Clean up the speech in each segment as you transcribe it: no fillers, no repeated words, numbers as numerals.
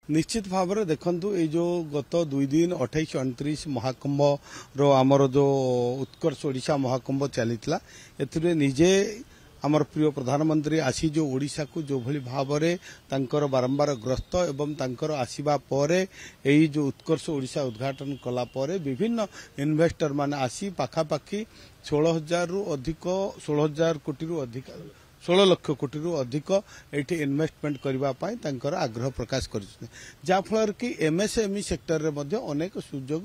निश्चित भाव में देखु ये जो गत 2 दिन 28-29 महाकुंभ रो आमर जो उत्कर्ष ओडिशा महाकुंभ चलीला ए निजे आमर प्रिय प्रधानमंत्री आसी जो ओडिशा को जो भली भाव में बारंबार ग्रस्त एवं तांकर आसीबा परे एई जो उत्कर्ष ओडिशा उद्घाटन कला परे विभिन्न इन्वेस्टर माने आसी पाखापाखि 16,000 रु अधिक 16,000 कोटी रु अधिक 16 लक्ष कोटी रु अधिक एठी इन्वेस्टमेंट करने आग्रह प्रकाश कर जहाँफल कि एमएसएमई सेक्टर रे मध्य अनेक सुजोग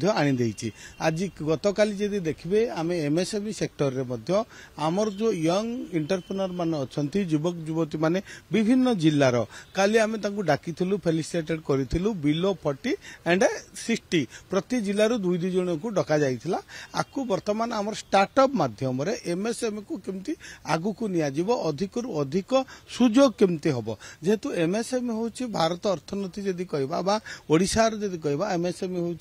आनी देइछि। आज गतकाली जदि देखिबे आमे एमएसएमई सेक्टर रे मध्य आमर जो यंग एंटरप्रेन्योर माने अछंती युवक युवती माने विभिन्न जिल्लार काली आमे तांकु डाकिथिलु फेलिसिटेट करिथिलु बिलो 40 एंड 60 प्रति जिल्लार 2-2 जन को डका जाइथिला। आकु वर्तमान आमर स्टार्टअप माध्यम रे एमएसएमई को केमती आगु को निया अधिक अधिक सुजोग केमती हम जेहेतु एमएसएमई हूँ भारत अर्थनीति जदि कहवा ओडिशार जदि कहवा एमएसएमई हूँ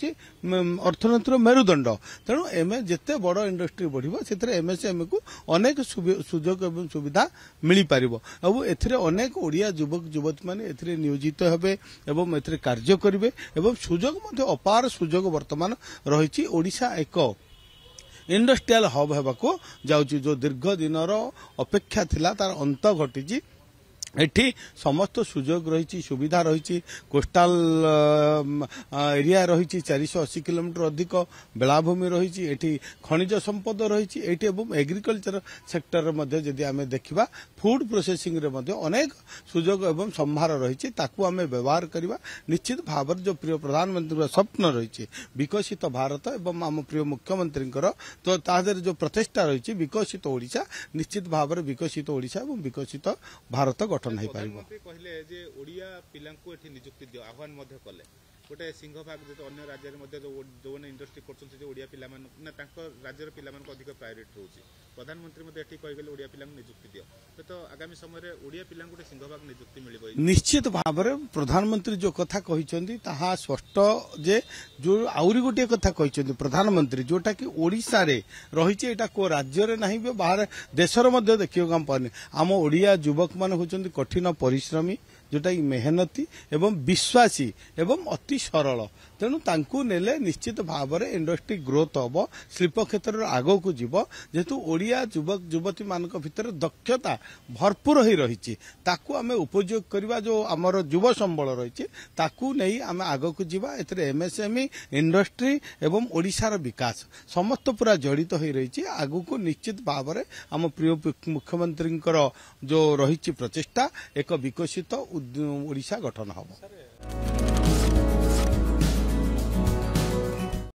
अर्थनीतिर मेरुदंड तेणु एम जिते बड़ इंडस्ट्री बढ़िबो सेतरे एमएसएमई को अनेक सुजोग एवं सुविधा मिल पार और एथिरे अनेक ओडिया युवक युवती माने एथिरे नियोजित हेबे एवं एथिरे कार्य करिवे एवं सुजोग मध्ये अपार सुजोग वर्तमान रहिछि। ओडिशा एक इंडस्ट्रियल हब होगा जाउची जो दीर्घ दिन अपेक्षा थिला तार अंत घटी एठी समस्त सुजोग रही सुविधा रही कोस्टाल एरिया रही 480 किलोमीटर अधिक बेलाभूमि रही एठी खनिज संपद रही एठी एवं एग्रीकल्चर सेक्टर मध्ये जदि आमे देखिबा फूड प्रोसेसिंग रे मध्ये अनेक सुजोग एवं संभार रही ताकू आमे व्यवहार करबा। निश्चित भाव जो प्रिय प्रधानमंत्री स्वप्न रही विकसित भारत एवं आम प्रिय मुख्यमंत्री तो तादर जो प्रचेषा रही विकसित ओडिशा निश्चित भाव विकसित ओडिशा एवं विकसित भारत गठन हो पार। कहले जे ओडिया पिला निजुक्ति दियो आह्वान कले गोटे सिंहभाग जो अन्य राज्य जो इंडस्ट्री कर ओडिया पिला राज्यर पिला अधिक प्रायोरिटी रोचे प्रधानमंत्री कहीगले ओडिया पिला निजुक्ति दियो तो आगामी समय ओडिया पिला गोटे सिंहभाग निजुक्ति मिल निश्चित भाव में प्रधानमंत्री जो कथा कहते ताहा स्पष्ट जे जो आउरी गोटे कथा कहते प्रधानमंत्री जोटा कि ओडिशा रे रही एटा को राज्य रे नहीं बाहर देशर मध्य देखियो पाने आम ओडिया युवक मान होचंती कठिन परिश्रमी जोटा कि मेहनती एवं विश्वासी एवं अति सरल तेणु तांकू नेले निश्चित भाव में इंडस्ट्री ग्रोथ हम शिल्प क्षेत्र आग को जीव जेहेतु ओडिया युवक युवती मान भीतर दक्षता भरपूर हो रही ताकू आमे उपयोग करवा जो आमर युव संबल रही ताकू नहीं आमे आग को जीवा एथरे एमएसएमई इंडस्ट्री एवं ओडिशार विकास समस्त पूरा जड़ित हो रही आगु को निश्चित भाव में आम प्रिय मुख्यमंत्री जो रही प्रचेषा एक विकसित ओडिशा गठन हम।